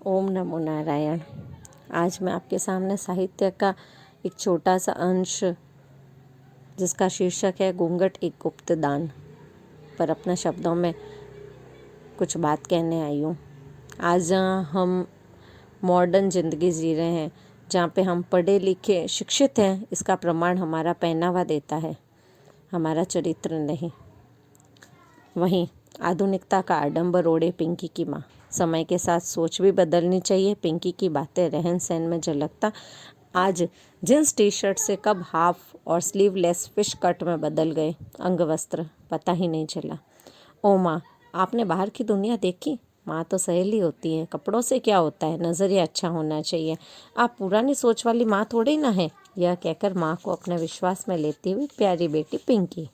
ओम नमो नारायण। आज मैं आपके सामने साहित्य का एक छोटा सा अंश, जिसका शीर्षक है घूंघट एक गुप्त दान, पर अपने शब्दों में कुछ बात कहने आई हूँ। आज हम मॉडर्न ज़िंदगी जी रहे हैं, जहाँ पे हम पढ़े लिखे शिक्षित हैं। इसका प्रमाण हमारा पहनावा देता है, हमारा चरित्र नहीं। वहीं आधुनिकता का आडंबर ओढ़े पिंकी की माँ। समय के साथ सोच भी बदलनी चाहिए। पिंकी की बातें रहन सहन में झलकता आज जींस टी शर्ट से कब हाफ और स्लीवलेस फिश कट में बदल गए अंग वस्त्र, पता ही नहीं चला। ओ माँ, आपने बाहर की दुनिया देखी? माँ तो सहेली होती है, कपड़ों से क्या होता है, नज़रिया अच्छा होना चाहिए। आप पुरानी सोच वाली माँ थोड़ी ना है। यह कहकर माँ को अपने विश्वास में लेती हुई प्यारी बेटी पिंकी।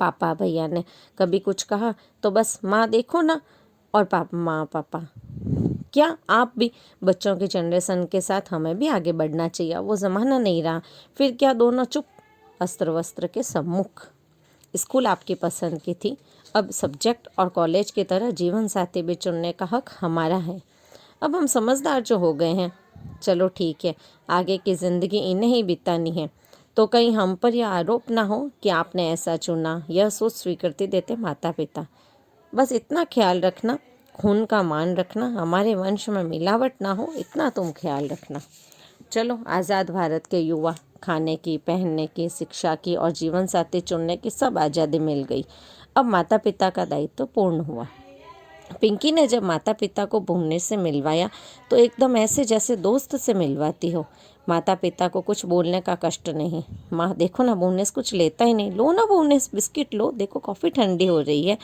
पापा भैया ने कभी कुछ कहा तो बस माँ देखो ना, और पापा क्या आप भी? बच्चों की जनरेशन के साथ हमें भी आगे बढ़ना चाहिए। वो ज़माना नहीं रहा। फिर क्या दोनों चुप, अस्त्र वस्त्र के सम्मुख। स्कूल आपकी पसंद की थी, अब सब्जेक्ट और कॉलेज की तरह जीवन साथी भी चुनने का हक हमारा है। अब हम समझदार जो हो गए हैं। चलो ठीक है, आगे की ज़िंदगी इन्हें ही बितानी है, तो कहीं हम पर यह आरोप ना हो कि आपने ऐसा चुना। यह सोच स्वीकृति देते माता पिता। बस इतना ख्याल रखना, खून का मान रखना, हमारे वंश में मिलावट ना हो, इतना तुम ख्याल रखना। चलो, आज़ाद भारत के युवा, खाने की, पहनने की, शिक्षा की और जीवन साथी चुनने की सब आज़ादी मिल गई। अब माता पिता का दायित्व पूर्ण हुआ। पिंकी ने जब माता पिता को भुवनेश्वर से मिलवाया तो एकदम ऐसे जैसे दोस्त से मिलवाती हो। माता पिता को कुछ बोलने का कष्ट नहीं। माँ देखो ना, भुवनेश्वर कुछ लेता ही नहीं। लो ना भुवनेश्वर, बिस्किट लो, देखो कॉफ़ी ठंडी हो रही है।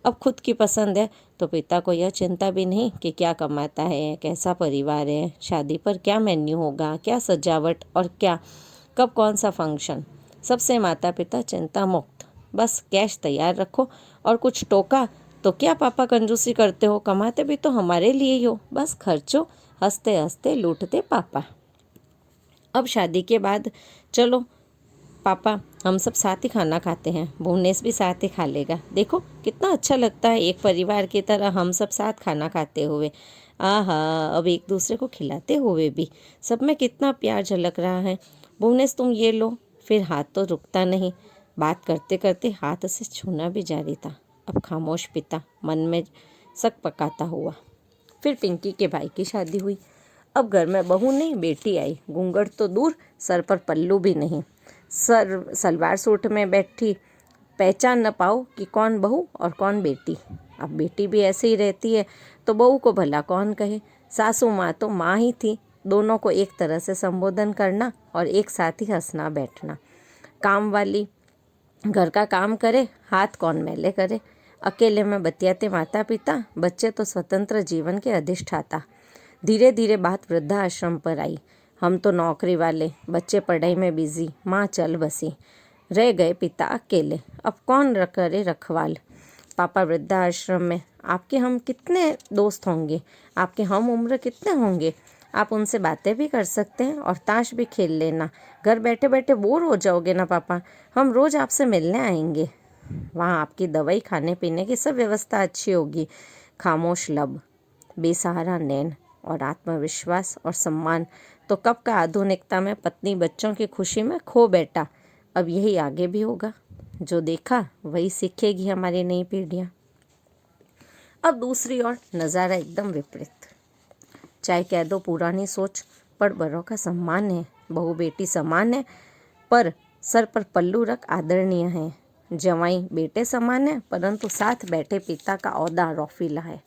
अब खुद की पसंद है तो पिता को यह चिंता भी नहीं कि क्या कमाता है, कैसा परिवार है, शादी पर क्या मेन्यू होगा, क्या सजावट और क्या कब कौन सा फंक्शन। सबसे माता पिता चिंता मुक्त। बस कैश तैयार रखो, और कुछ टोका तो क्या पापा कंजूसी करते हो, कमाते भी तो हमारे लिए ही हो, बस खर्चो, हंसते हंसते लूटते पापा। अब शादी के बाद चलो पापा, हम सब साथ ही खाना खाते हैं, भुवनेश भी साथ ही खा लेगा। देखो कितना अच्छा लगता है, एक परिवार की तरह हम सब साथ खाना खाते हुए। आहा, अब एक दूसरे को खिलाते हुए भी सब में कितना प्यार झलक रहा है। भुवनेश तुम ये लो। फिर हाथ तो रुकता नहीं। बात करते करते हाथ से छूना भी जारी था। अब खामोश पिता मन में शक पकाता हुआ। फिर पिंकी के भाई की शादी हुई। अब घर में बहू नहीं, बेटी आई। घूंघट तो दूर, सर पर पल्लू भी नहीं। सलवार सूट में बैठी, पहचान न पाओ कि कौन बहू और कौन बेटी। अब बेटी भी ऐसे ही रहती है तो बहू को भला कौन कहे। सासू माँ तो माँ ही थी। दोनों को एक तरह से संबोधन करना और एक साथ ही हंसना बैठना। काम वाली घर का काम करे, हाथ कौन मैले करे। अकेले में बतियाते माता पिता, बच्चे तो स्वतंत्र जीवन के अधिष्ठाता। धीरे धीरे बात वृद्धाश्रम पर आई। हम तो नौकरी वाले, बच्चे पढ़ाई में बिजी, माँ चल बसी। रह गए पिता अकेले। अब कौन करे रखवाल। पापा वृद्धाश्रम में। आपके हम कितने दोस्त होंगे, आपके हम उम्र कितने होंगे। आप उनसे बातें भी कर सकते हैं और ताश भी खेल लेना। घर बैठे बैठे बोर हो जाओगे ना पापा, हम रोज़ आपसे मिलने आएंगे। वहाँ आपकी दवाई, खाने पीने की सब व्यवस्था अच्छी होगी। खामोश लब, बेसहारा नैन और आत्मविश्वास और सम्मान तो कब का आधुनिकता में पत्नी बच्चों की खुशी में खो बैठा। अब यही आगे भी होगा। जो देखा वही सीखेगी हमारी नई पीढ़ियाँ। अब दूसरी ओर नज़ारा एकदम विपरीत। चाहे कह दो पुरानी सोच, पर बड़ों का सम्मान है, बहू बेटी समान है, पर सर पर पल्लू रख आदरणीय है। जवाई बेटे समान है, परंतु साथ बैठे पिता का औहदा रौफीला है।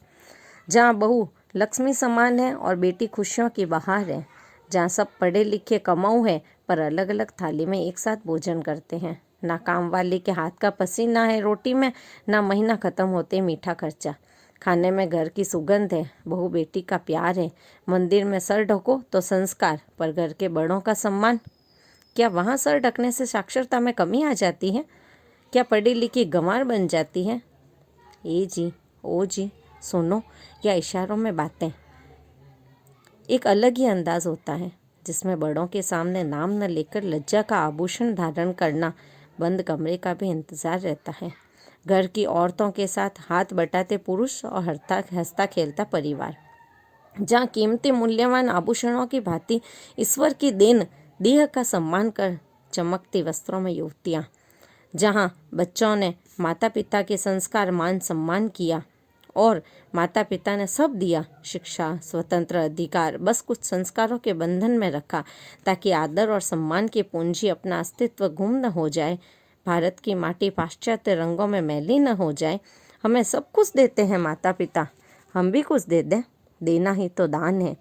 जहाँ बहू लक्ष्मी समान है और बेटी खुशियों की बहार है। जहाँ सब पढ़े लिखे कमाऊ है, पर अलग अलग थाली में एक साथ भोजन करते हैं। ना काम वाली के हाथ का पसीना है रोटी में, ना महीना ख़त्म होते मीठा खर्चा। खाने में घर की सुगंध है, बहू बेटी का प्यार है। मंदिर में सर ढको तो संस्कार, पर घर के बड़ों का सम्मान। क्या वहाँ सर ढकने से साक्षरता में कमी आ जाती है? क्या पढ़ी लिखी गंवार बन जाती है? ए जी, ओ जी, सुनो, या इशारों में बातें। एक अलग ही अंदाज होता है, जिसमें बड़ों के सामने नाम न लेकर लज्जा का आभूषण धारण करना, बंद कमरे का भी इंतज़ार रहता है। घर की औरतों के साथ हाथ बटाते पुरुष और हंसता खेलता परिवार। जहाँ कीमती मूल्यवान आभूषणों की भांति ईश्वर की देन देह का सम्मान कर चमकती वस्त्रों में युवतियाँ, जहाँ बच्चों ने माता पिता के संस्कार मान सम्मान किया और माता पिता ने सब दिया, शिक्षा, स्वतंत्र अधिकार, बस कुछ संस्कारों के बंधन में रखा ताकि आदर और सम्मान की पूंजी अपना अस्तित्व गुम न हो जाए, भारत की माटी पाश्चात्य रंगों में मैली न हो जाए। हमें सब कुछ देते हैं माता पिता, हम भी कुछ दे दें, देना ही तो दान है।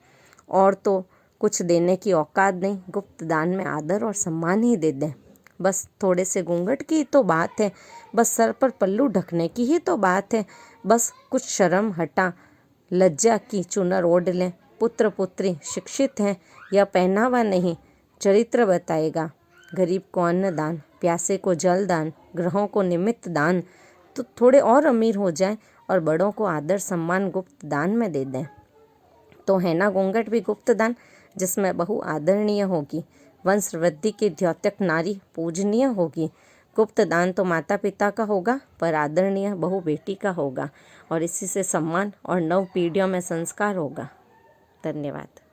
और तो कुछ देने की औकात नहीं, गुप्त दान में आदर और सम्मान ही दे दें। बस थोड़े से घूंघट की तो बात है, बस सर पर पल्लू ढकने की ही तो बात है, बस कुछ शर्म हटा लज्जा की चुनर ओढ़ लें। पुत्र पुत्री शिक्षित हैं, यह पहनावा नहीं चरित्र बताएगा। गरीब को अन्न दान, प्यासे को जल दान, ग्रहों को निमित्त दान, तो थोड़े और अमीर हो जाएं और बड़ों को आदर सम्मान गुप्त दान में दे दें। तो है ना घूंघट भी गुप्त दान, जिसमें बहु आदरणीय होगी, वंश वृद्धि की द्योतक नारी पूजनीय होगी। गुप्त दान तो माता पिता का होगा, पर आदरणीय बहु बेटी का होगा, और इसी से सम्मान और नव पीढ़ियों में संस्कार होगा। धन्यवाद।